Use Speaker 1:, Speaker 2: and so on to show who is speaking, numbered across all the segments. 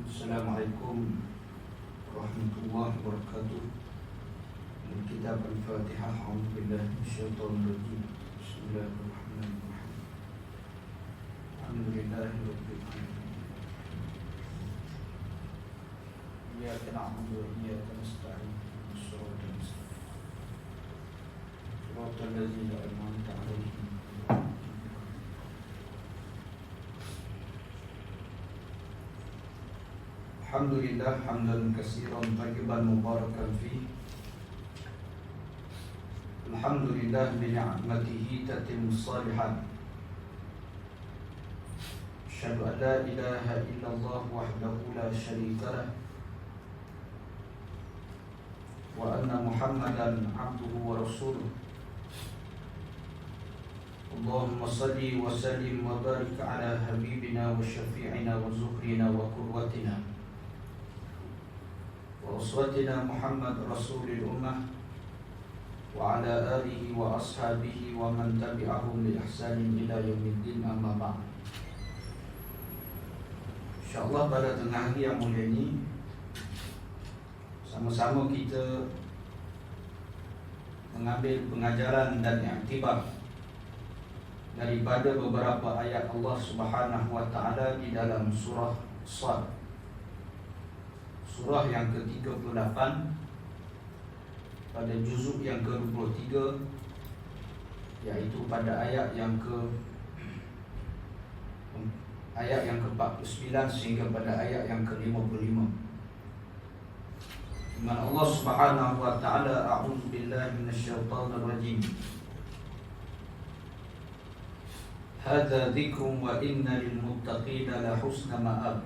Speaker 1: Assalamualaikum warahmatullahi wabarakatuh. Kitab Al-Fatihah. A'udzubillahi minasyaitonir rajim. Bismillahirrahmanirrahim. Alhamdulillahirabbil alamin. Iyyaka na'budu wa iyyaka nasta'in. Shiratal mustaqim. Shiratal ladzina an'amta 'alaihim. Alhamdulillah hamdan katsiran thayyiban mubarakan fi. Alhamdulillah bi ni'matihi tatimmus shalihat. Asyhadu an la ilaha illallah wahdahu la syarika lah. Wa anna Muhammadan 'abduhu wa rasuluh. Allahumma salli wa sallim wa barik ala habibina wa syafi'ina wa zuhrina wa qurwatina wa uswatina Muhammad Rasulil Ummah wa ala alihi wa ashabihi wa man tabi'ahum li ihsanin ila yaumiddin, amma ba'd. InsyaAllah pada tengah hari yang mulia ini, sama-sama kita mengambil pengajaran dan iktibar daripada beberapa ayat Allah Subhanahu wa ta'ala di dalam surah Shad, surah yang ke-38 pada juzuk yang ke-23, iaitu pada ayat yang ke-49 sehingga pada ayat yang ke-55. Firman Allah Subhanahu wa ta'ala, a'udzubillahi minasyaitonir rajim. Hadza dzikrun wa inna lil muttaqina la husna ma'ab.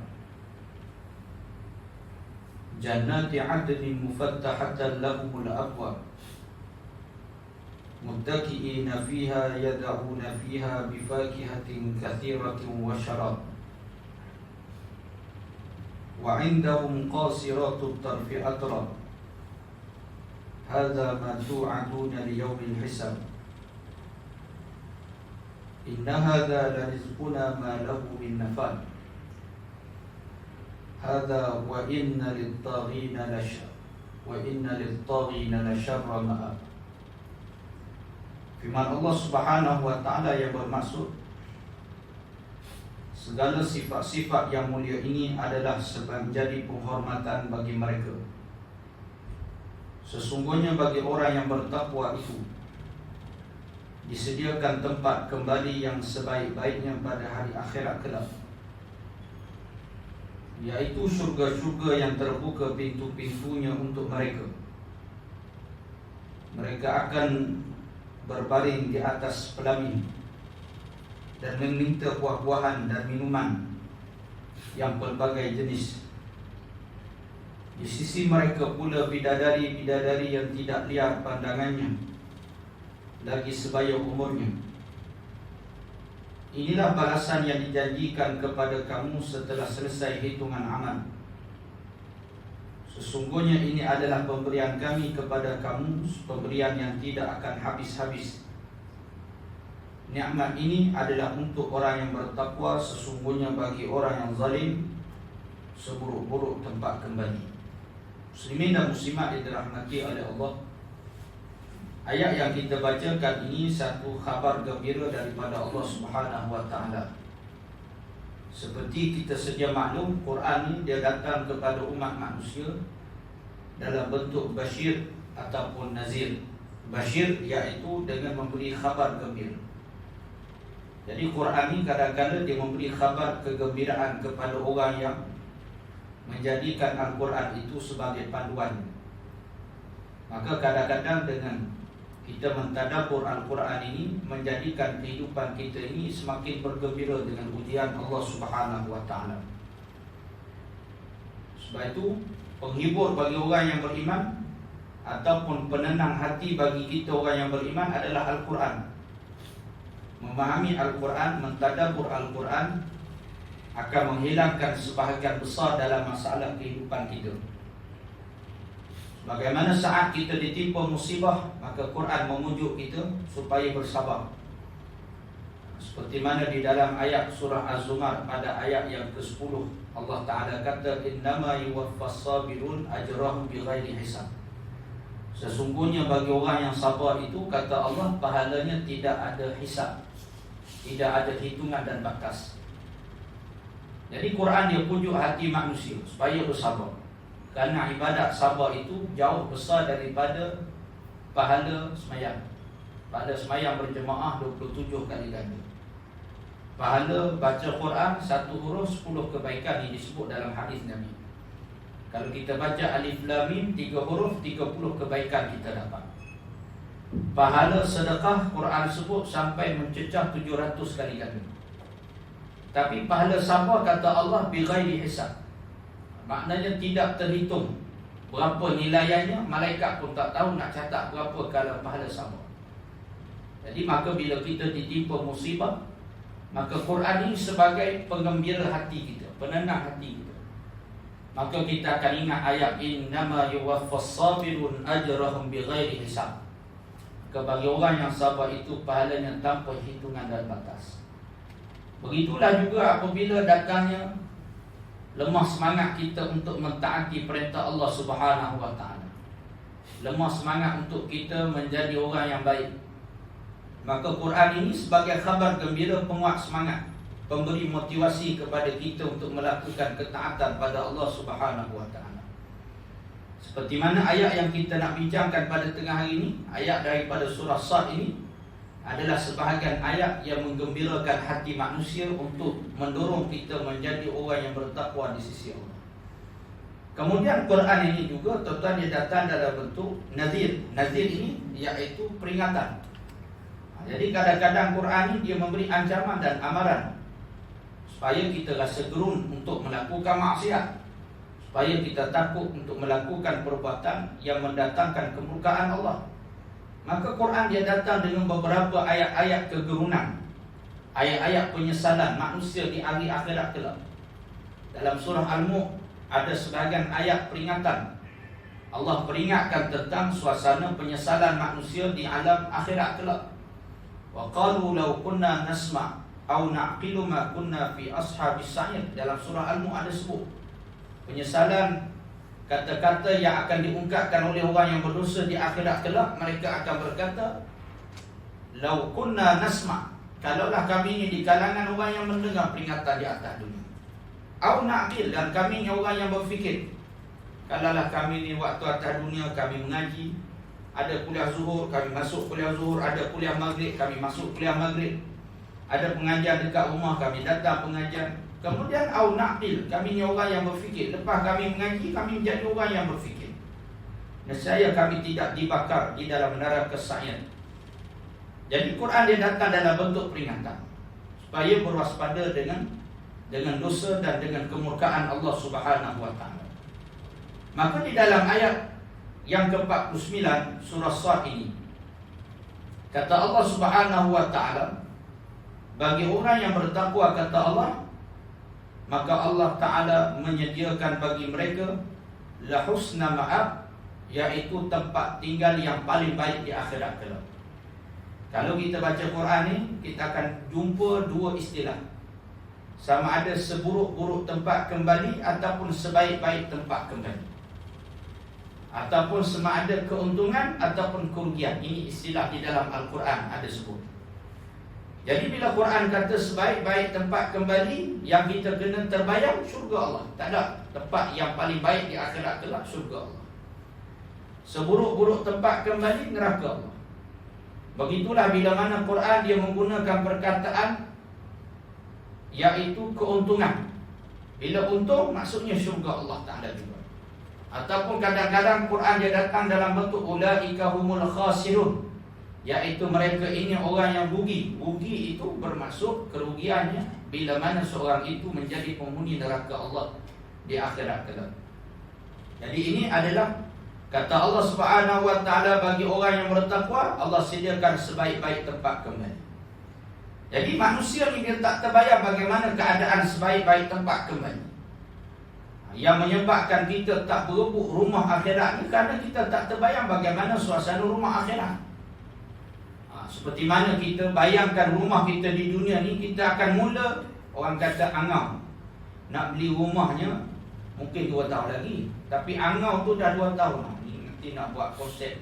Speaker 1: Jannati 'adnin mufattahatan lahumul abwab. Muttaqi'ina fiha yad'una fiha bifakihatin katsiratin wa syarab. Wa 'indahum qasiratut tarfi atrab. Hadza ma tu'aduna liyaumil hisab. Inna hadza la rizquna ma lahu min nafad. Hadza wa inna lit-taghina lasyarra ma'ab. Firman Allah Subhanahu wa ta'ala yang bermaksud, segala sifat-sifat yang mulia ini adalah menjadi penghormatan bagi mereka. Sesungguhnya bagi orang yang bertakwa itu disediakan tempat kembali yang sebaik-baiknya pada hari akhirat kelak, yaitu syurga-syurga yang terbuka pintu-pintunya untuk mereka. Mereka akan berbaring di atas pelamin dan meminta buah-buahan dan minuman yang pelbagai jenis. Di sisi mereka pula bidadari-bidadari yang tidak liar pandangannya lagi sebaya umurnya. Inilah balasan yang dijanjikan kepada kamu setelah selesai hitungan amal. Sesungguhnya ini adalah pemberian kami kepada kamu, pemberian yang tidak akan habis-habis. Nikmat ini adalah untuk orang yang bertakwa. Sesungguhnya bagi orang yang zalim, seburuk-buruk tempat kembali. Muslimin dan muslimat yang dirahmati oleh Allah, ayat yang kita bacakan ini satu khabar gembira daripada Allah Subhanahu wa ta'ala. Seperti kita sedia maklum, Quran ini dia datang kepada umat manusia dalam bentuk basyir ataupun nazir. Basyir iaitu dengan memberi khabar gembira. Jadi Quran ini kadang-kadang dia memberi khabar kegembiraan kepada orang yang menjadikan Al-Quran itu sebagai panduan. Maka kadang-kadang dengan kita mentadabbur Al-Quran ini menjadikan kehidupan kita ini semakin bergembira dengan ujian Allah Subhanahu wa ta'ala. Sebab itu penghibur bagi orang yang beriman ataupun penenang hati bagi kita orang yang beriman adalah Al-Quran. Memahami Al-Quran, mentadabbur Al-Quran akan menghilangkan sebahagian besar dalam masalah kehidupan kita. Bagaimana saat kita ditimpa musibah, maka Quran memujuk kita supaya bersabar. Seperti mana di dalam ayat surah Az-Zumar pada ayat yang ke-10 Allah Ta'ala kata, innama yuwaffas sabirun ajrahum bighairi hisab. Sesungguhnya bagi orang yang sabar itu, kata Allah, pahalanya tidak ada hisab, tidak ada hitungan dan batas. Jadi Quran dia pujuk hati manusia supaya bersabar. Kerana ibadat sabar itu jauh besar daripada pahala semayang. Pahala semayang berjemaah 27 kali ganda. Pahala baca Quran 1 huruf 10 kebaikan yang disebut dalam hadis Nabi. Kalau kita baca Alif Lam Mim 3 huruf 30 kebaikan kita dapat. Pahala sedekah Quran sebut sampai mencecah 700 kali ganda. Tapi pahala sabar kata Allah bighairi hisab. Maknanya tidak terhitung berapa nilaiannya, malaikat pun tak tahu nak catat berapa kalau pahala sabar. Jadi maka bila kita ditimpa musibah, maka Quran ini sebagai penggembira hati kita, penenang hati kita. Maka kita akan ingat ayat innama yuwaffas sabirun ajrahum bighairi hisab. Bagi orang yang sabar itu pahalanya tanpa hitungan dan batas. Begitulah juga apabila datangnya lemah semangat kita untuk mentaati perintah Allah Subhanahu wa taala. Lemah semangat untuk kita menjadi orang yang baik. Maka Quran ini sebagai khabar gembira, penguat semangat, pemberi motivasi kepada kita untuk melakukan ketaatan pada Allah Subhanahu wa taala. Seperti mana ayat yang kita nak bincangkan pada tengah hari ini, ayat daripada surah Sad ini adalah sebahagian ayat yang menggembirakan hati manusia untuk mendorong kita menjadi orang yang bertakwa di sisi Allah. Kemudian Quran ini juga tuan-tuan dia datang dalam bentuk nazir. Nazir ini iaitu peringatan. Jadi kadang-kadang Quran ini dia memberi ancaman dan amaran supaya kita rasa gerun untuk melakukan maksiat, supaya kita takut untuk melakukan perbuatan yang mendatangkan kemurkaan Allah. Maka Quran dia datang dengan beberapa ayat-ayat kegerunan, ayat-ayat penyesalan manusia di hari akhirat kelak. Dalam surah Al-Mulk ada sebahagian ayat peringatan. Allah peringatkan tentang suasana penyesalan manusia di alam akhirat kelak. Wa qalu law kunna nasma' aw na'qilu ma kunna fi ashabis sa'ir. Dalam surah Al-Mulk ada sebut penyesalan, kata-kata yang akan diungkapkan oleh orang yang berdosa di akhirat kelak. Mereka akan berkata, lau kunna nasma', kalaulah kami ini di kalangan orang yang mendengar peringatan di atas dunia, au na'qil, dan kami ini orang yang berfikir. Kalaulah kami ini waktu atas dunia kami mengaji, ada kuliah zuhur, kami masuk kuliah zuhur, ada kuliah maghrib, kami masuk kuliah maghrib, ada pengajian dekat rumah, kami datang pengajian. Kemudian au naqil, kami ni orang yang berfikir. Lepas kami mengaji, kami menjadi orang yang berfikir. Nescaya kami tidak dibakar di dalam neraka sa'ir. Jadi Quran dia datang dalam bentuk peringatan supaya berwaspada dengan dosa dan dengan kemurkaan Allah Subhanahu wa taala. Maka di dalam ayat yang ke-49 surah Sad ini kata Allah Subhanahu wa taala, bagi orang yang bertakwa kata Allah, maka Allah Ta'ala menyediakan bagi mereka la husna ma'ab, iaitu tempat tinggal yang paling baik di akhirat kelak. Kalau kita baca Quran ni, kita akan jumpa dua istilah, sama ada seburuk-buruk tempat kembali ataupun sebaik-baik tempat kembali, ataupun sama ada keuntungan ataupun kerugian. Ini istilah di dalam Al-Quran ada sebut. Jadi bila Quran kata sebaik-baik tempat kembali, yang kita kena terbayang syurga Allah. Tak ada tempat yang paling baik di akhirat kelak, syurga Allah. Seburuk-buruk tempat kembali, neraka Allah. Begitulah bila mana Quran dia menggunakan perkataan iaitu keuntungan. Bila untung maksudnya syurga Allah Ta'ala juga. Ataupun kadang-kadang Quran dia datang dalam bentuk ulaika humul khasirun, iaitu mereka ini orang yang rugi. Rugi itu bermaksud kerugiannya bila mana seorang itu menjadi penghuni neraka Allah di akhirat kelak. Jadi ini adalah kata Allah Subhanahu wa taala, bagi orang yang bertakwa Allah sediakan sebaik-baik tempat kembali. Jadi manusia ni dia tak terbayang bagaimana keadaan sebaik-baik tempat kembali. Yang menyebabkan kita tak berebut rumah akhirat ni kerana kita tak terbayang bagaimana suasana rumah akhirat. Seperti mana kita bayangkan rumah kita di dunia ni, kita akan mula orang kata angam. Nak beli rumahnya mungkin 2 tahun lagi, tapi angau tu dah 2 tahun. Ni nanti nak buat konsep.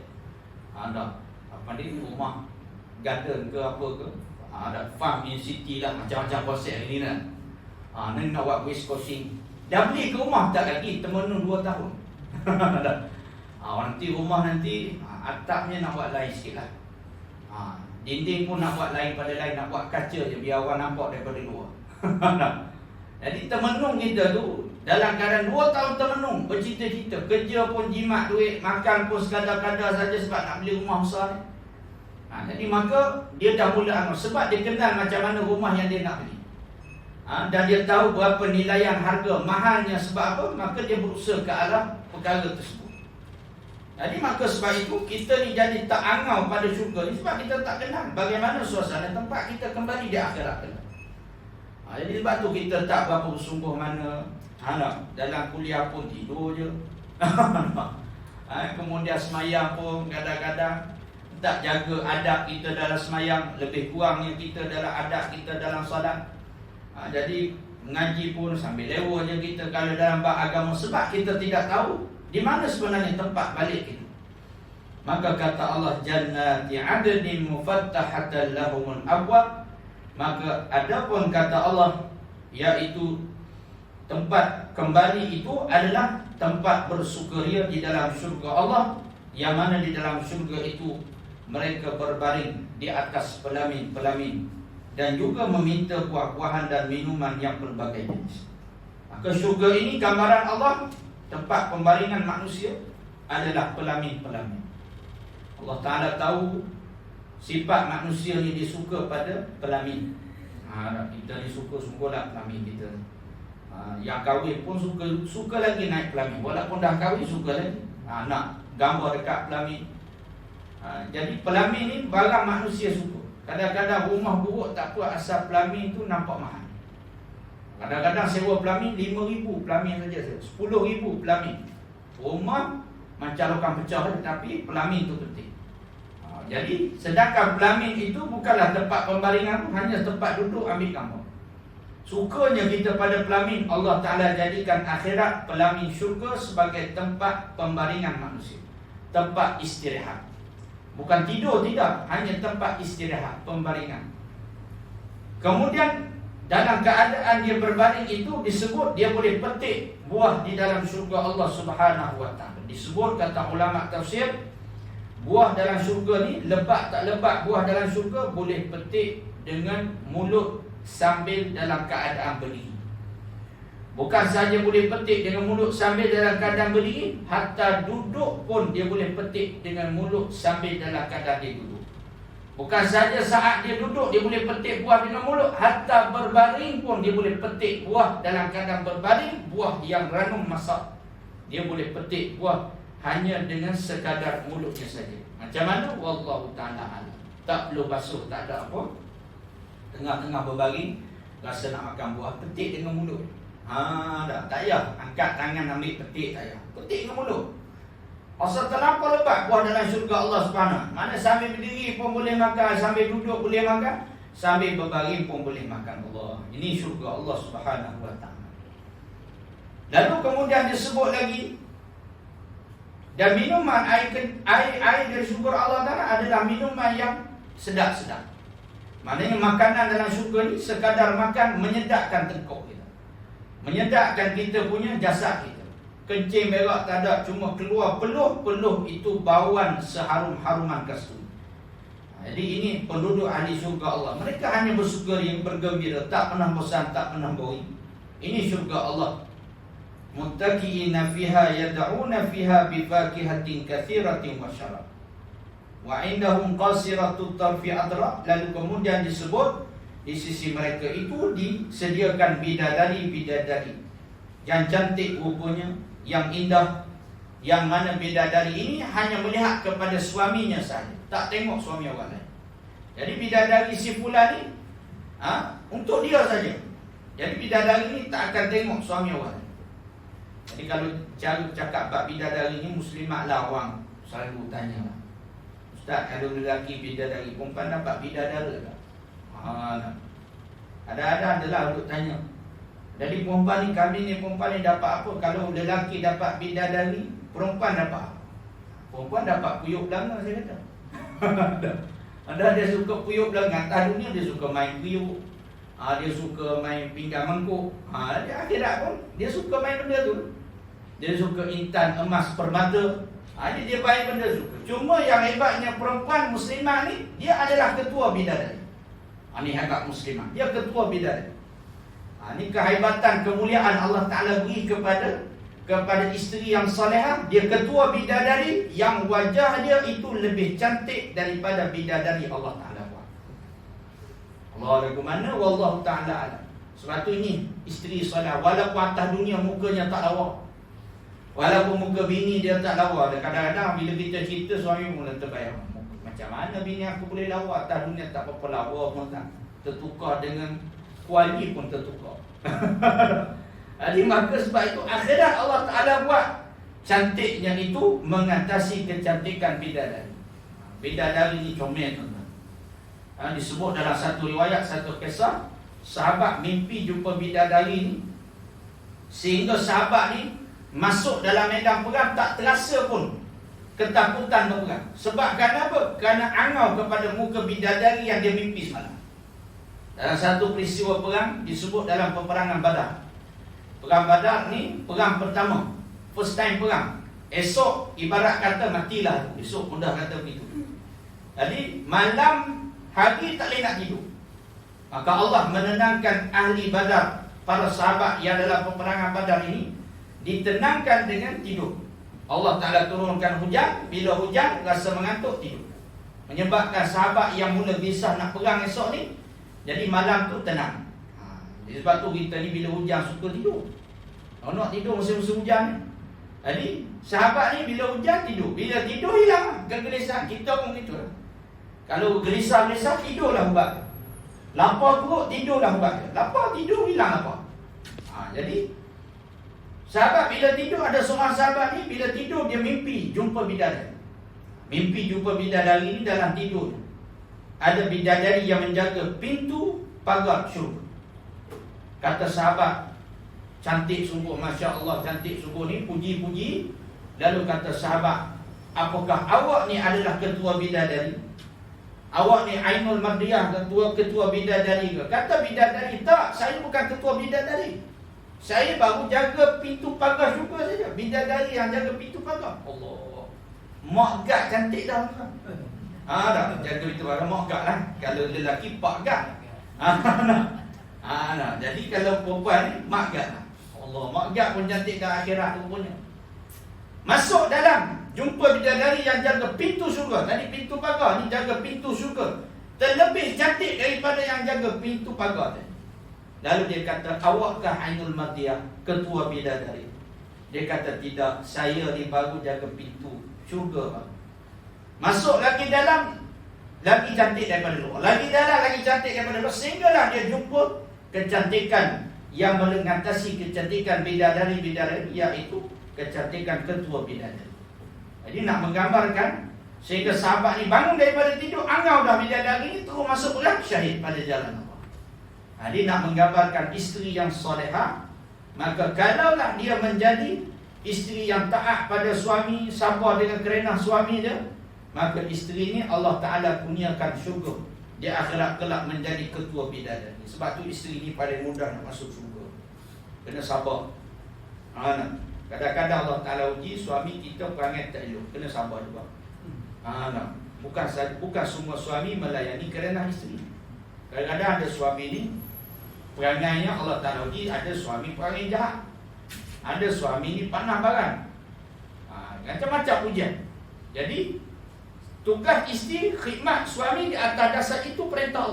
Speaker 1: Ada apa ni, rumah garden ke apa ke, ada farm in city lah, macam-macam konsep ni lah. Ni nak buat West Coasting. Dah beli ke rumah tak lagi, termenung 2 tahun. Nanti rumah nanti atapnya nak buat lain sikit lah. Dinding pun nak buat lain pada lain, nak buat kaca je biar orang nampak daripada luar. Jadi termenung kita tu dalam keadaan 2 tahun termenung, bercita-cita, kerja pun jimat duit, makan pun sekadar-kadar saja sebab nak beli rumah besar ni. Jadi maka dia dah mula sebab dia kenal macam mana rumah yang dia nak beli. Dan dia tahu berapa nilaian harga mahalnya, sebab apa? Maka dia berusaha ke arah perkara tersebut. Jadi maka sebab itu kita ni jadi tak angau pada syurga ni, sebab kita tak kenal bagaimana suasana tempat kita kembali di akhirat kelak. Jadi sebab tu kita tak berapa bersungguh mana. Dalam kuliah pun tidur je. Kemudian semayang pun kadang-kadang tak jaga adab kita dalam semayang, lebih kurangnya kita dalam adab kita dalam solat. Jadi mengaji pun sambil lewa je kita kalau dalam bab agama, sebab kita tidak tahu di mana sebenarnya tempat balik kita. Maka kata Allah, jannati adnin mufattahatan lahumul abwab. Maka adapun kata Allah, yaitu tempat kembali itu adalah tempat bersukaria di dalam syurga Allah, yang mana di dalam syurga itu mereka berbaring di atas pelamin-pelamin dan juga meminta buah-buahan dan minuman yang berbagai jenis. Maka syurga ini gambaran Allah, tempat pembaringan manusia adalah pelamin-pelamin. Allah Ta'ala tahu sifat manusia ni disuka pada pelamin. Kita ni suka sungguhlah pelamin kita. Yang kahwin pun suka lagi naik pelamin. Walaupun dah kahwin suka lagi nak gambar dekat pelamin. Jadi pelamin ni barang manusia suka. Kadang-kadang rumah buruk tak apa, asal pelamin tu nampak mahal. Kadang-kadang sewa pelamin 5,000 pelamin saja, 10,000 pelamin. Rumah macam lokang pecah, tapi pelamin tu penting. Jadi sedangkan pelamin itu bukanlah tempat pembaringan, hanya tempat duduk ambil gambar. Sukanya kita pada pelamin, Allah Ta'ala jadikan akhirat pelamin syurga sebagai tempat pembaringan manusia, tempat istirahat. Bukan tidur, tidak, hanya tempat istirahat, pembaringan. Kemudian dalam keadaan dia berbaring itu disebut dia boleh petik buah di dalam syurga Allah Subhanahu wa Ta'ala. Disebut kata ulama tafsir, buah dalam syurga ni lebat tak lebat, buah dalam syurga boleh petik dengan mulut sambil dalam keadaan berdiri. Bukan sahaja boleh petik dengan mulut sambil dalam keadaan berdiri, hatta duduk pun dia boleh petik dengan mulut sambil dalam keadaan dia duduk. Bukan sahaja saat dia duduk dia boleh petik buah dengan mulut, hatta berbaring pun dia boleh petik buah dalam keadaan berbaring, buah yang ranum masak. Dia boleh petik buah hanya dengan sekadar mulutnya saja. Macam mana? Wallahu ta'ala alam. Tak perlu basuh, tak ada apa. Tengah-tengah berbaring, rasa nak makan buah, petik dengan mulut. Tak payah angkat tangan ambil petik, tak payah. Petik dengan mulut. Asal terlampau lebat buah dalam syurga Allah Subhanahu. Mana sambil berdiri pun boleh makan, sambil duduk boleh makan, sambil berbaring pun boleh makan. Allah. Ini syurga Allah Subhanahu wa ta'ala. Lalu kemudian disebut lagi, dan minuman air dari syurga Allah Ta'ala adalah minuman yang sedap-sedap. Maknanya makanan dalam syurga ni sekadar makan menyedapkan tengkok kita, menyedapkan kita punya jasad kita. Kencing berak tak ada, cuma keluar peluh-peluh itu bauan seharum-haruman kasturi. Jadi ini penduduk ahli syurga Allah. Mereka hanya bersukaria, bergembira, tak pernah bosan, tak pernah boring. Ini syurga Allah. Muttaqiina fiha yad'una fiha bifakihatin katsiratin wa syarab. Wa indahum qasiratut tarfi adra. Lalu kemudian disebut di sisi mereka itu disediakan bidadari-bidadari yang cantik rupanya, yang indah, yang mana bidadari ini hanya melihat kepada suaminya saja, tak tengok suami orang lain. Jadi bidadari si fulan ni untuk dia saja. Jadi bidadari ni tak akan tengok suami orang lain. Jadi kalau cara cakap bab bidadari ni, muslimat lah orang selalu tanya, Ustaz, kalau lelaki bidadari, perempuan dapat bidadara tak? Ada adalah untuk tanya. Jadi perempuan ni, kami ni perempuan ni dapat apa? Kalau lelaki dapat bidadari, perempuan dapat apa? Perempuan dapat puyuk belanga, saya kata. Ada dia suka puyuk belanga. Atas dunia dia suka main puyuk, dia suka main pinggang mangkuk. Dia akhirat pun dia suka main benda tu. Dia suka intan, emas, permata. Dia main benda suka. Cuma yang hebatnya perempuan muslimah ni, dia adalah ketua bidadari. Ini hebat muslimah, dia ketua bidadari. Ini kehebatan, kemuliaan Allah Ta'ala beri kepada isteri yang salihah. Dia ketua bidadari yang wajah dia itu lebih cantik daripada bidadari Allah Ta'ala buat. Allah ada ke mana? Wallahu Ta'ala alam. Sebab tu ini isteri salihah, walaupun atas dunia mukanya tak lawa, walaupun muka bini dia tak lawa. Dan kadang-kadang bila kita cerita, suami mula terbayang, macam mana bini aku boleh lawa, atas dunia tak apa-apa lawa pun tak. Tertukar dengan kuali pun tertukar. Jadi maka sebab itu akhirat Allah Ta'ala buat cantiknya itu mengatasi kecantikan bidadari. Bidadari ni comel, tuan-tuan. Disebut dalam satu riwayat, satu kisah, sahabat mimpi jumpa bidadari ni, sehingga sahabat ni masuk dalam medan perang tak terasa pun ketakutan berperang. Sebab kenapa? Kerana angau kepada muka bidadari yang dia mimpi semalam. Dalam satu peristiwa perang disebut dalam peperangan Badar. Perang Badar ni perang pertama, first time perang. Esok ibarat kata matilah, esok mudah kata begitu. Jadi malam hari tak boleh nak tidur. Maka Allah menenangkan ahli Badar, para sahabat yang dalam peperangan Badar ini ditenangkan dengan tidur. Allah Ta'ala turunkan hujan. Bila hujan rasa mengantuk, tidur. Menyebabkan sahabat yang mula bisa nak perang esok ni, jadi malam tu tenang. Sebab tu kita ni bila hujan suka tidur. Nak tidur musim-musim hujan ni. Jadi sahabat ni bila hujan tidur. Bila tidur hilang kegelisahan. Kita pun gitu lah. Kalau gelisah-gelisah, tidurlah ubat. Lapar perut, tidurlah ubat. Lapar, tidur, hilang lapar. Jadi sahabat bila tidur, ada seorang sahabat ni bila tidur dia mimpi jumpa bidadari. Mimpi jumpa bidadari ni dalam tidur. Ada bidadari yang menjaga pintu pagar syurga. Kata sahabat, cantik sungguh, Masya Allah, cantik sungguh ni, puji-puji. Lalu kata sahabat, apakah awak ni adalah ketua bidadari? Awak ni Ainul Madriyah, ketua bidadari ke? Kata bidadari, tak, saya bukan ketua bidadari. Saya baru jaga pintu pagar syurga saja. Bidadari yang jaga pintu pagar. Allah, mak gad cantik dah. Dah jaga pintu pagar, mak gad lah. Kalau lelaki, pak gad. Jadi kalau perempuan ni, mak gad lah. Allah, mak gad pun cantik dah akhirat rupanya. Masuk dalam, jumpa bidadari yang jaga pintu syurga. Tadi pintu pagar ni jaga pintu syurga. Terlebih cantik daripada yang jaga pintu pagar tadi. Lalu dia kata, awakkah Ainul Madiyah, ketua bidadari? Dia kata, tidak, saya ni baru jaga pintu syurga. Masuk lagi dalam, lagi cantik daripada luar. Lagi dalam, lagi cantik daripada luar. Sehinggalah dia jumpa kecantikan yang mengatasi kecantikan bidadari-bidadari, iaitu kecantikan ketua bidadari. Jadi nak menggambarkan, sehingga sahabat ni bangun daripada tidur, angau dah bidadari ni, terus masuk perang, syahid pada jalan Allah. Dia nak menggambarkan isteri yang solehah. Maka kalaulah dia menjadi isteri yang taat pada suami, sabar dengan kerenah suami dia, maka isteri ni Allah Ta'ala kurniakan syurga. Dia akhirat kelak menjadi ketua bidadari. Sebab tu isteri ni paling mudah nak masuk syurga. Kena sabar. Kadang-kadang Allah Ta'ala uji suami kita perangai tak elok, kena sabar juga. Bukan semua suami melayani kerenah isteri. Kadang-kadang ada suami ni perangainya Allah Ta'ala uji. Ada suami perangai jahat, ada suami ni panah barang, macam-macam ujian. Jadi tugas isteri khidmat suami di atas dasar itu perintah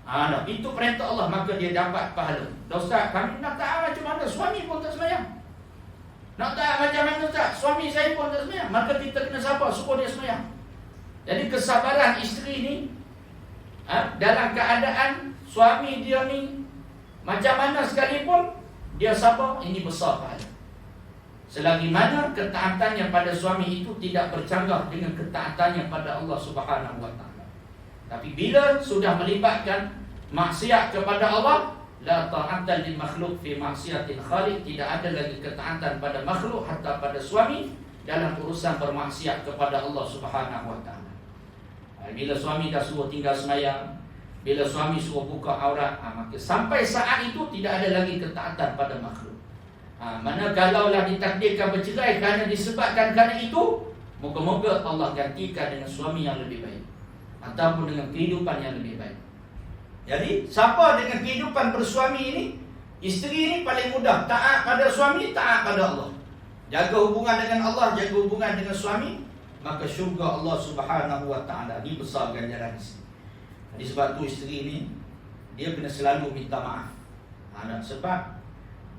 Speaker 1: Allah. Itu perintah Allah, maka dia dapat pahala. Ustaz, kami nak taat macam mana? Suami pun tak sembahyang. Nak taat macam mana Ustaz? Suami saya pun tak sembahyang. Maka kita kena sabar, suruh dia sembahyang. Jadi kesabaran isteri ni, dalam keadaan suami dia ni macam mana sekalipun, dia sabar, ini besar pahala. Selagi mana ketaatannya pada suami itu tidak bercanggah dengan ketaatannya pada Allah Subhanahu Wa Taala. Tapi bila sudah melibatkan maksiat kepada Allah, La ta'atan lil makhluk fi ma'siyatil khaliq. Tidak ada lagi ketaatan pada makhluk, hatta pada suami, dalam urusan bermaksiat kepada Allah Subhanahu wa taala. Bila suami dah suruh tinggal semayang, bila suami suruh buka aurat, maka sampai saat itu tidak ada lagi ketaatan pada makhluk. Mana kalaulah ditakdirkan bercerai kerana disebabkan kerana itu, moga-moga Allah gantikan dengan suami yang lebih baik, ataupun dengan kehidupan yang lebih baik. Jadi siapa dengan kehidupan bersuami ini, isteri ini paling mudah taat pada suami, taat pada Allah. Jaga hubungan dengan Allah, jaga hubungan dengan suami, maka syurga Allah Subhanahu wa taala ni besar ganjaran isteri. Jadi sebab tu isteri ni dia kena selalu minta maaf. Sebab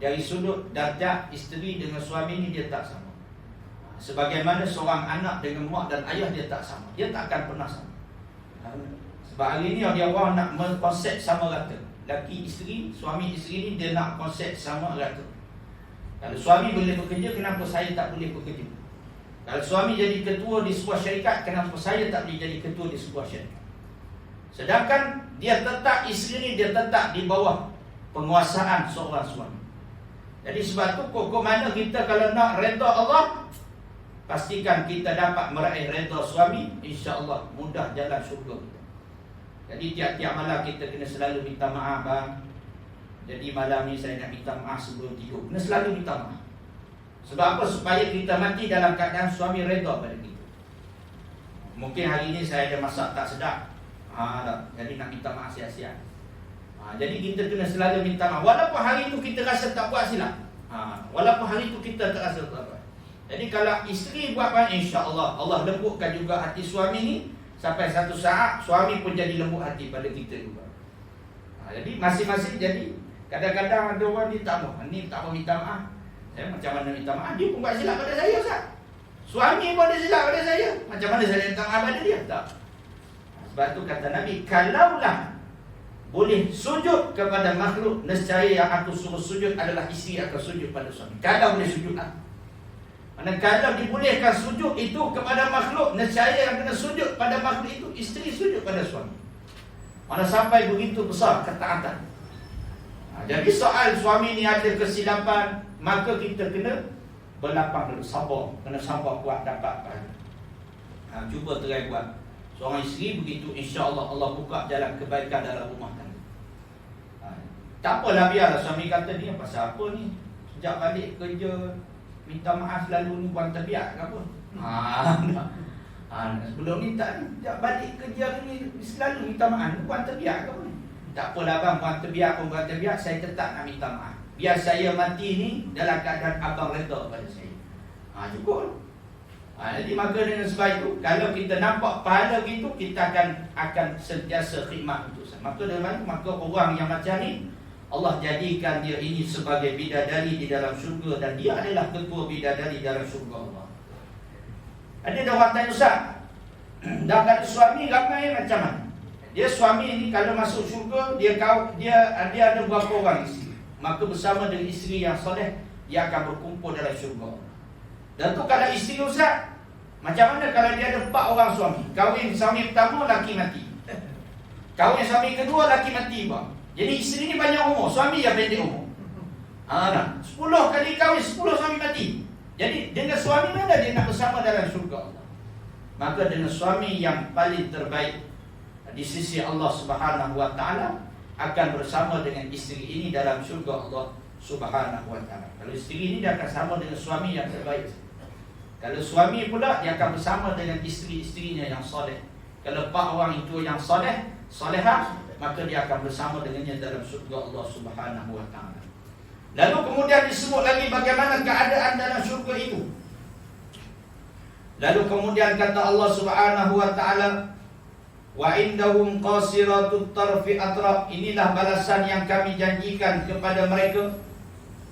Speaker 1: dari sudut darjat isteri dengan suami ni dia tak sama. Sebagaimana seorang anak dengan mak dan ayah dia tak sama. Dia tak akan pernah sama. Sebab hari ni dia orang nak konsep sama rata. Laki isteri, suami isteri ni dia nak konsep sama rata. Kalau suami boleh bekerja, kenapa saya tak boleh bekerja? Kalau suami jadi ketua di sebuah syarikat, kenapa saya tak boleh jadi ketua di sebuah syarikat? Sedangkan dia tetap, isteri ni dia tetap di bawah penguasaan seorang suami. Jadi sebab tu kok mana kita kalau nak redha Allah, pastikan kita dapat meraih redha suami, insya-Allah mudah jalan syurga kita. Jadi tiap-tiap malam kita kena selalu minta maaf, bang. Jadi malam ni saya nak minta maaf sebelum tidur. Kena selalu minta maaf. Sebab apa? Supaya kita mati dalam keadaan suami redha pada kita. Mungkin hari ini saya ada masak tak sedap, jadi nak minta maaf sia-sia. Jadi kita kena selalu minta maaf. Walaupun hari itu kita rasa tak buat silap, walaupun hari itu kita tak rasa tak buat. Jadi kalau isteri buat baik, insya-Allah Allah lembutkan juga hati suami ni. Sampai satu saat suami pun jadi lembut hati pada kita juga. Jadi masing-masing. Jadi kadang-kadang ada orang ni tak mau minta maaf. Saya macam mana minta maaf? Dia pun buat silap pada saya, Ustaz. Suami pun ada silap pada saya. Macam mana saya minta maaf pada dia? Tak. Sebab tu kata Nabi, kalaulah boleh sujud kepada makhluk, nescaya yang aku suruh sujud adalah isteri akan sujud pada suami. Kalau boleh sujud, manakala dibolehkan sujud itu kepada makhluk, nescaya yang kena sujud pada makhluk itu isteri sujud pada suami. Mana sampai begitu besar ketaatan. Jadi soal suami ni ada kesilapan, maka kita kena berlapang dulu, sabar. Kena sabar kuat dapat pahala. Cuba try buat. Seorang isteri begitu, insya-Allah Allah buka jalan kebaikan dalam rumah tangga. Tak apalah, biarlah suami kata ni pasal apa ni, sejak balik kerja minta maaf selalu ni buang terbiak ke apa? Sebelum ni tak ni, sejak balik kerja ni selalu minta maaf, buang terbiak ke apa ni? Tak apalah bang, buang terbiak pun buang terbiak, saya tetap nak minta maaf. Biar saya mati ni dalam keadaan abang redha pada saya. Cukup. Jadi maka dengan sebab itu, kalau kita nampak pahala gitu, kita akan sentiasa khidmat untuk saya. Maka orang yang macam ni, Allah jadikan dia ini sebagai bidadari di dalam syurga, dan dia adalah ketua bidadari dalam syurga Allah. Ada orang tanya, Ustaz, dah kata suami ramai macam mana? Dia suami ini kalau masuk syurga, dia ada berapa orang isteri? Maka bersama dengan isteri yang soleh, dia akan berkumpul dalam syurga. Dan tu kalau isteri, Ustaz, macam mana kalau dia ada 4 orang suami? Kahwin suami pertama, laki mati. Kahwin suami kedua, laki mati, bang. Jadi isteri ni banyak umur, suami yang pendek umur. 10 kali kahwin, 10 suami mati. Jadi dengan suami mana dia nak bersama dalam syurga Allah? Maka dengan suami yang paling terbaik di sisi Allah Subhanahu wa taala akan bersama dengan isteri ini dalam syurga Allah Subhanahu wa taala. Kalau isteri ini dia akan sama dengan suami yang terbaik. Kalau suami pula dia akan bersama dengan isteri-isterinya yang soleh. Kalau 4 orang itu yang solehah, maka dia akan bersama dengannya dalam syurga Allah Subhanahu wa taala. Lalu kemudian disebut lagi bagaimana keadaan dalam syurga itu. Lalu kemudian kata Allah Subhanahu wa taala, wa indahum qasiratut tarfi atrab. Inilah balasan yang kami janjikan kepada mereka,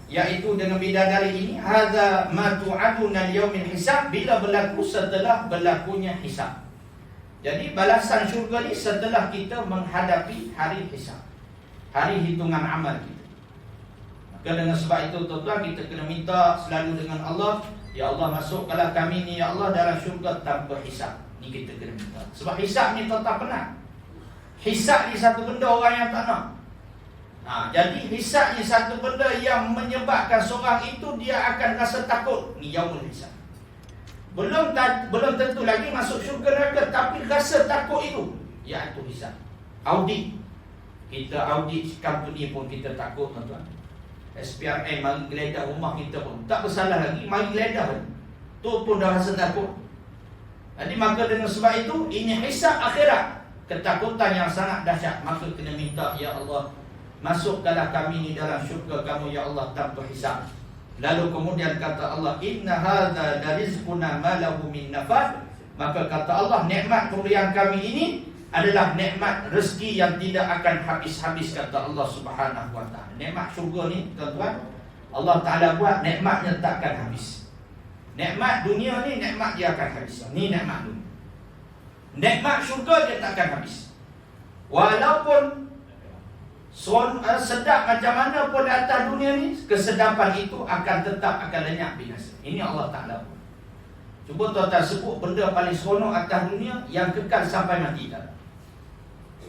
Speaker 1: yaitu dengan bidadari ini, hadza ma tu'aduna yaumil hisab, bila berlaku setelah berlakunya hisab. Jadi balasan syurga ni setelah kita menghadapi hari hisab, hari hitungan amal kita. Maka dengan sebab itu tuan-tuan, kita kena minta selalu dengan Allah, ya Allah masukkanlah kami ni ya Allah dalam syurga tanpa hisab. Ni kita kena minta. Sebab hisab ni tak pernah. Hisab ni satu benda orang yang tak nak. Jadi hisabnya satu benda yang menyebabkan seorang itu dia akan rasa takut. Ni yaumul hisab. Belum tentu lagi masuk syurga neraka, tapi rasa takut itu, iaitu hisab. Audit. Kita audit company pun kita takut, tuan-tuan. SPRM mari geledah rumah kita pun tak bersalah lagi, mari geledah tu pun dah rasa takut. Jadi maka dengan sebab itu, ini hisab akhirat, ketakutan yang sangat dahsyat. Maka kena minta, ya Allah, masukkanlah kami ni dalam syurga kamu ya Allah tanpa hisab. Lalu kemudian kata Allah, inna hadza rizquna ma lahu min nafad. Maka kata Allah, nikmat pemberian kami ini adalah nikmat rezeki yang tidak akan habis-habis, kata Allah Subhanahu wa taala. Nikmat syurga ni, tuan-tuan, Allah Taala buat nikmatnya tak akan habis. Nikmat dunia ni nikmat dia akan habis. Ni nikmat dunia. Nikmat syurga dia tak akan habis. Walaupun sedap macam mana pun di atas dunia ni, kesedapan itu akan tetap akan lenyap binasa. Ini Allah Ta'ala. Cuba tuan-tuan sebut benda paling seronok atas dunia yang kekal sampai mati tak?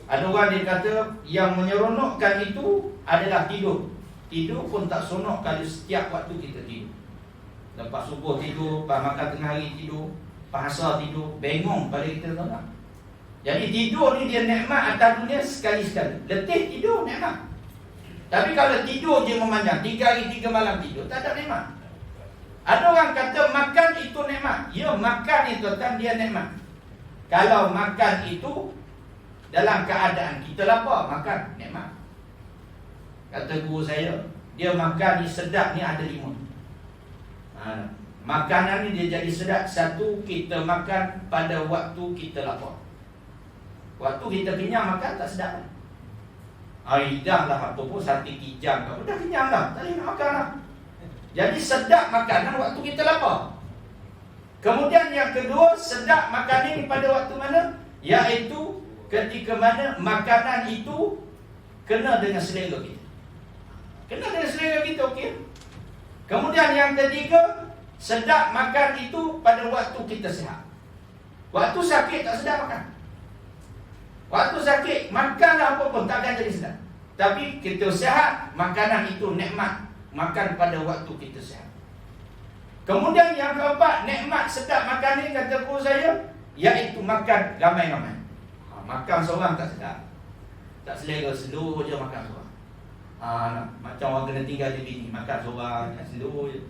Speaker 1: Ada orang dia kata yang menyeronokkan itu adalah tidur. Tidur pun tak seronok kalau setiap waktu kita tidur. Lepas subuh tidur, lepas makan tengah hari tidur, lepas asar tidur, bengong pada kita, tuan-tuan. Jadi tidur ni dia nikmat atas dunia sekali-sekali. Letih tidur nikmat. Tapi kalau tidur je memanjang 3 hari 3 malam tidur, tak ada nikmat. Ada orang kata makan itu nikmat. Ya, makan itu kan dia nikmat. Kalau makan itu dalam keadaan kita lapar, makan nikmat. Kata guru saya, dia makan ni sedap ni ada 5. Makanan ni dia jadi sedap. Satu, kita makan pada waktu kita lapar. Waktu kita kenyang makan tak sedap. Dah lah apa pun sate kijang apa dah kenyang dah, tak boleh nak makan lah. Jadi sedap makanan waktu kita lapar. Kemudian yang kedua, sedap makanan ini pada waktu mana? Iaitu ketika mana makanan itu kena dengan selera kita. Kena dengan selera kita, okey. Kemudian yang ketiga, sedap makan itu pada waktu kita sihat. Waktu sakit tak sedap makan. Waktu sakit, makanlah apa pun tak akan jadi sedap. Tapi kita sihat, makanan itu nikmat. Makan pada waktu kita sihat. Kemudian yang keempat, nikmat sedap makan ni kata guru saya, iaitu makan ramai-ramai. Makan seorang tak sedap. Tak selera, slow je makan seorang. Macam orang kena tinggal di bini, makan seorang, slow je.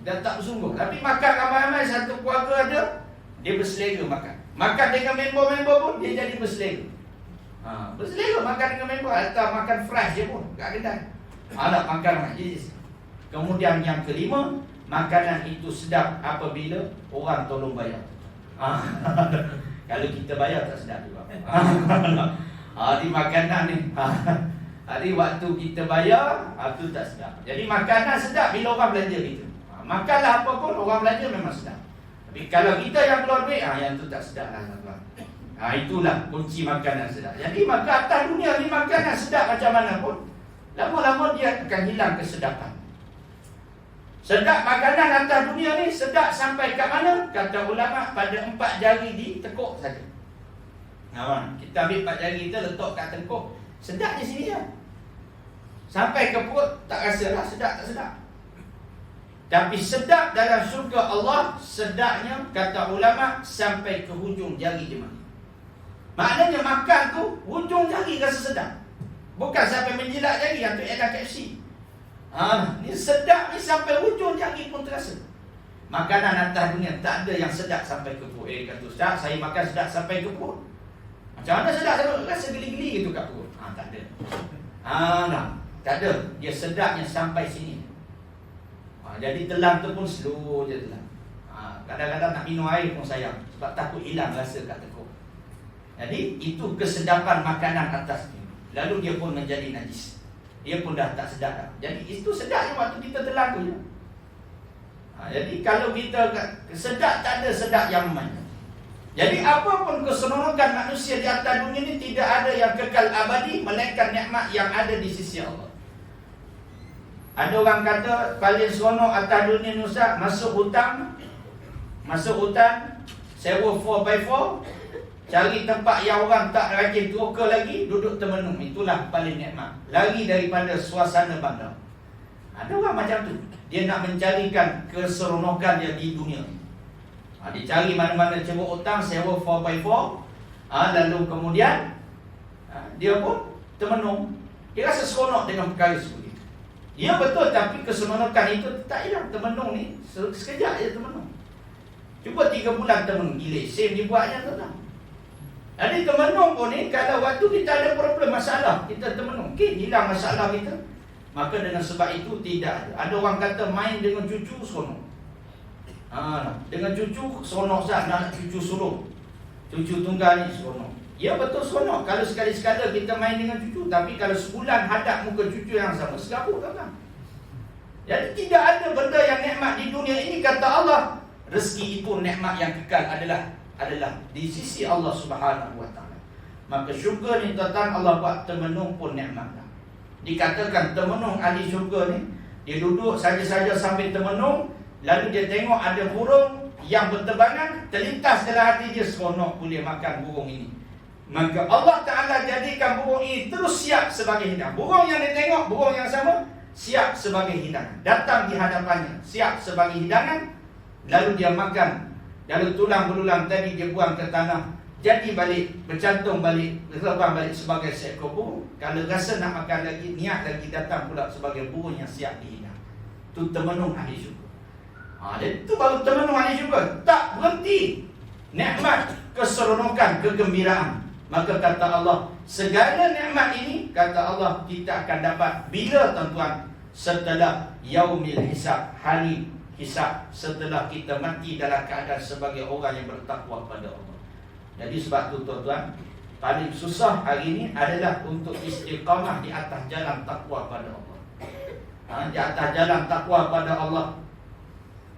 Speaker 1: Dah tak bersungguh. Tapi makan ramai-ramai, satu keluarga ada, dia berselera makan. Makan dengan member-member pun dia jadi berselera. Berselera makan dengan member. Atau makan fresh je pun kat kedai. Nak makan jadi. Kemudian yang kelima, makanan itu sedap apabila orang tolong bayar. Kalau kita bayar tak sedap juga. Di makanan ni. Jadi waktu kita bayar, itu tak sedap. Jadi makanan sedap bila orang belanja kita. Makanlah apa pun orang belanja memang sedap. Tapi kalau kita yang keluar duit, yang tu tak sedap lah, tuan-tuan. Itulah kunci makanan sedap. Jadi maka atas dunia ni makanan sedap macam mana pun, lama-lama dia akan hilang kesedapan. Sedap makanan atas dunia ni sedap sampai kat mana? Kata ulama, pada 4 jari di tekuk saja. Kita ambil 4 jari kita letak kat tekuk, sedap di sini je. Sampai ke perut tak rasa lah sedap tak sedap. Tapi sedap dalam syurga Allah, sedapnya kata ulama sampai ke hujung jari jemaah. Maknanya makan tu hujung jari rasa sedap. Bukan sampai menjilat jari yang tu ialah KFC. Ni sedap ni sampai hujung jari pun terasa. Makanan atas dunia tak ada yang sedap sampai ke perut. Kata Ustaz, saya makan sedap sampai ke perut. Macam mana sedap sampai rasa geli-geli gitu kat perut? Tak ada. Tak ada. Dia sedapnya sampai sini. Jadi telan tu pun slow je telan. Kadang-kadang nak minum air pun sayang, sebab takut hilang rasa kat tekuk. Jadi itu kesedapan makanan atas ni. Lalu dia pun menjadi najis. Dia pun dah tak sedap dah. Jadi itu sedapnya waktu kita telan tu je. Jadi kalau kita sedap, tak ada sedap yang mana. Jadi apapun keseronokan manusia di atas dunia ni tidak ada yang kekal abadi melainkan nikmat yang ada di sisi Allah. Ada orang kata paling seronok atas dunia ni Ustaz, masuk hutan, sewa 4x4, cari tempat yang orang tak rajin teroka lagi, duduk termenung. Itulah paling nikmat. Lari daripada suasana bandar. Ada orang macam tu. Dia nak mencarikan keseronokan dia di dunia. Dia cari mana-mana ceruk hutang, sewa 4x4. Lalu kemudian dia pun termenung. Dia rasa seronok dengan perkara seperti itu. Ya betul, tapi keseronokan itu tak hilang. Termenung ni sekejap je termenung. Cuba 3 bulan termenung, gila. Same dibuatnya tu tak. Jadi termenung pun ni, kalau waktu kita ada problem, masalah, kita termenung, okay, hilang masalah kita. Maka dengan sebab itu tidak ada. Ada orang kata main dengan cucu seronok. Dengan cucu seronok sah, nak cucu sulung, cucu tunggal ni seronok. Ya betul seronok kalau sekali-sekala kita main dengan cucu. Tapi kalau sebulan hadap muka cucu yang sama, segabut tak? Jadi tidak ada benda yang nikmat di dunia ini, kata Allah. Rezeki itu nikmat yang kekal adalah di sisi Allah Subhanahu wa taala. Maka syurga ni tuan-tuan, Allah buat termenung pun nikmat. Dikatakan termenung ahli syurga ni, dia duduk saja-saja sambil termenung, lalu dia tengok ada burung yang berterbangan, terlintas dalam hati dia, seronok boleh makan burung ini. Maka Allah Ta'ala jadikan burung ini terus siap sebagai hidangan. Burung yang dia tengok, burung yang sama, siap sebagai hidangan. Datang di hadapannya, siap sebagai hidangan. Lalu dia makan. Lalu tulang belulang tadi dia buang ke tanah, jadi balik, bercantum balik, terbang balik sebagai seekor burung. Kalau rasa nak makan lagi, niat lagi, datang pula sebagai burung yang siap dihidang. Itu termenung ahli syurga. Dan itu baru termenung ahli syurga. Tak berhenti nikmat, keseronokan, kegembiraan. Maka kata Allah, segala nikmat ini, kata Allah, kita akan dapat bila tuan-tuan? Setelah yaumil hisab, hari hisab, setelah kita mati dalam keadaan sebagai orang yang bertakwa pada Allah. Jadi sebab tu tuan-tuan, paling susah hari ini adalah untuk istiqamah di atas jalan takwa pada Allah. Di atas jalan takwa pada Allah.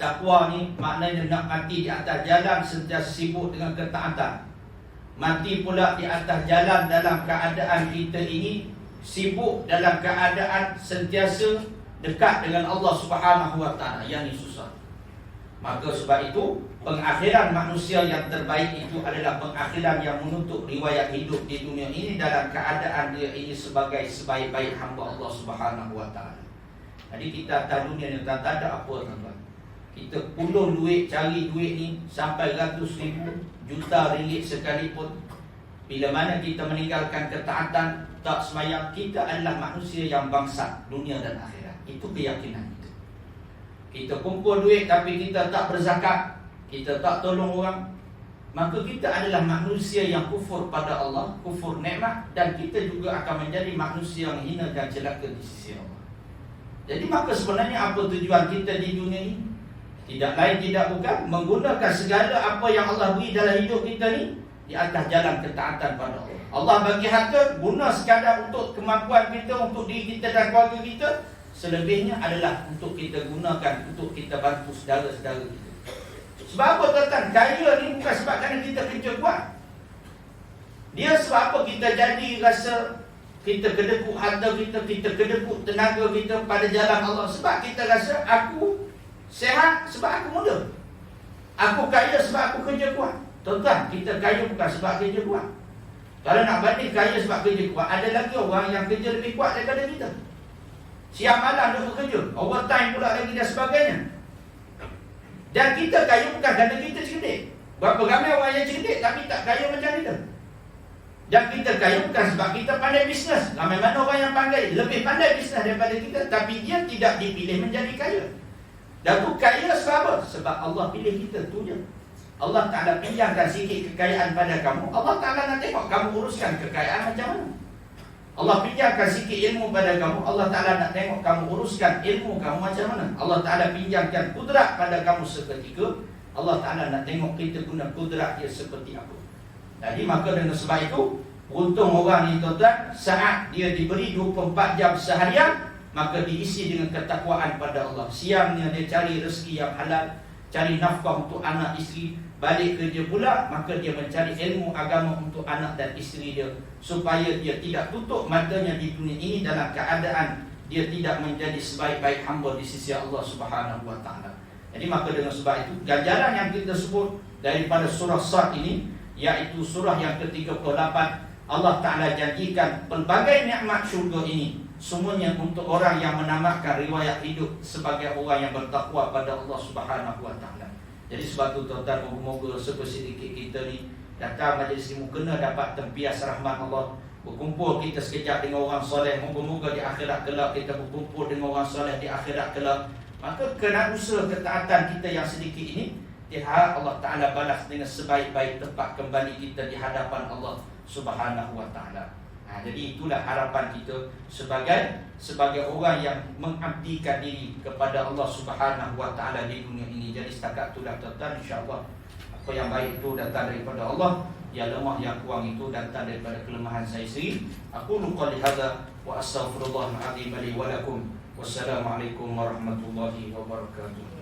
Speaker 1: Takwa ni maknanya nak mati di atas jalan sentiasa sibuk dengan ketaatan. Mati pula di atas jalan dalam keadaan kita ini sibuk dalam keadaan sentiasa dekat dengan Allah Subhanahu wa taala. Yang ini susah. Maka sebab itu pengakhiran manusia yang terbaik itu adalah pengakhiran yang menutup riwayat hidup di dunia ini dalam keadaan dia ini sebagai sebaik-baik hamba Allah Subhanahu wa taala. Jadi kita atas dunia ni tak ada apa tuan-tuan. Kita puluh duit, cari duit ni sampai ratus ribu, juta ringgit sekalipun. Bila mana kita meninggalkan ketaatan, tak semayang, kita adalah manusia yang bangsat dunia dan akhirat. Itu keyakinan kita. Kita kumpul duit tapi kita tak berzakat, kita tak tolong orang, maka kita adalah manusia yang kufur pada Allah, kufur nikmat, dan kita juga akan menjadi manusia yang hina dan celaka di sisi Allah. Jadi maka sebenarnya apa tujuan kita di dunia ini? Tidak lain tidak bukan menggunakan segala apa yang Allah beri dalam hidup kita ni di atas jalan ketaatan pada Allah. Allah bagi harta, guna sekadar untuk kemampuan kita, untuk diri kita dan keluarga kita. Selebihnya adalah untuk kita gunakan, untuk kita bantu saudara-saudara kita. Sebab apa tuan-tuan? Kaya ni bukan sebab kerana kita kerja kuat. Dia sebab apa kita jadi rasa kita kedekut harta kita, kita kedekut tenaga kita pada jalan Allah. Sebab kita rasa aku sehat sebab aku muda, aku kaya sebab aku kerja kuat. Tuan-tuan, kita kaya bukan sebab kerja kuat. Kalau nak banding kaya sebab kerja kuat, ada lagi orang yang kerja lebih kuat daripada kita. Siang malam dia bekerja, overtime pula lagi dan sebagainya. Dan kita kaya bukan kerana kita cerdik. Berapa ramai orang yang cerdik tapi tak kaya macam kita. Dan kita kaya bukan sebab kita pandai bisnes. Ramai mana orang yang lebih pandai bisnes daripada kita, tapi dia tidak dipilih menjadi kaya. Dan tu kaya sebab apa? Sebab Allah pilih kita, tu je. Allah Ta'ala pinjamkan sikit kekayaan pada kamu, Allah Ta'ala nak tengok kamu uruskan kekayaan macam mana. Allah pinjamkan sikit ilmu pada kamu, Allah Ta'ala nak tengok kamu uruskan ilmu kamu macam mana. Allah Ta'ala pinjamkan kudrat pada kamu seketika, Allah Ta'ala nak tengok kita guna kudrat dia seperti apa. Jadi maka dengan sebab itu, untung orang ni tuan-tuan, saat dia diberi 24 jam seharian, maka diisi dengan ketakwaan pada Allah. Siangnya dia cari rezeki yang halal, cari nafkah untuk anak isteri, balik kerja pula, maka dia mencari ilmu agama untuk anak dan isteri dia, supaya dia tidak tutup matanya di dunia ini dalam keadaan dia tidak menjadi sebaik-baik hamba di sisi Allah Subhanahu wa taala. Jadi maka dengan sebab itu, ganjaran yang kita sebut daripada surah Sad ini iaitu surah yang ke-38. Allah Ta'ala janjikan pelbagai nikmat syurga ini semuanya untuk orang yang menamakan riwayat hidup sebagai orang yang bertakwa pada Allah Subhanahu wa Ta'ala. Jadi sebab tu tuan-tuan, moga-moga sedikit kita ni datang majlis ilmu kena dapat tempias rahmat Allah, berkumpul kita sekejap dengan orang soleh. Moga-moga di akhirat kelak kita berkumpul dengan orang soleh di akhirat kelak. Maka kena usaha ketaatan kita yang sedikit ini diharap Allah Ta'ala balas dengan sebaik-baik tempat kembali kita di hadapan Allah Subhanahu wa Ta'ala. Jadi itulah harapan kita sebagai orang yang mengabdikan diri kepada Allah Subhanahu wa Ta'ala di dunia ini. Jadi setakat itulah tuan-tuan, insya-Allah apa yang baik itu datang daripada Allah, yang lemah yang kurang itu datang daripada kelemahan saya sendiri. Aku qouli hadza wa astaghfirullahal azim li wa lakum. Wassalamualaikum warahmatullahi wabarakatuh.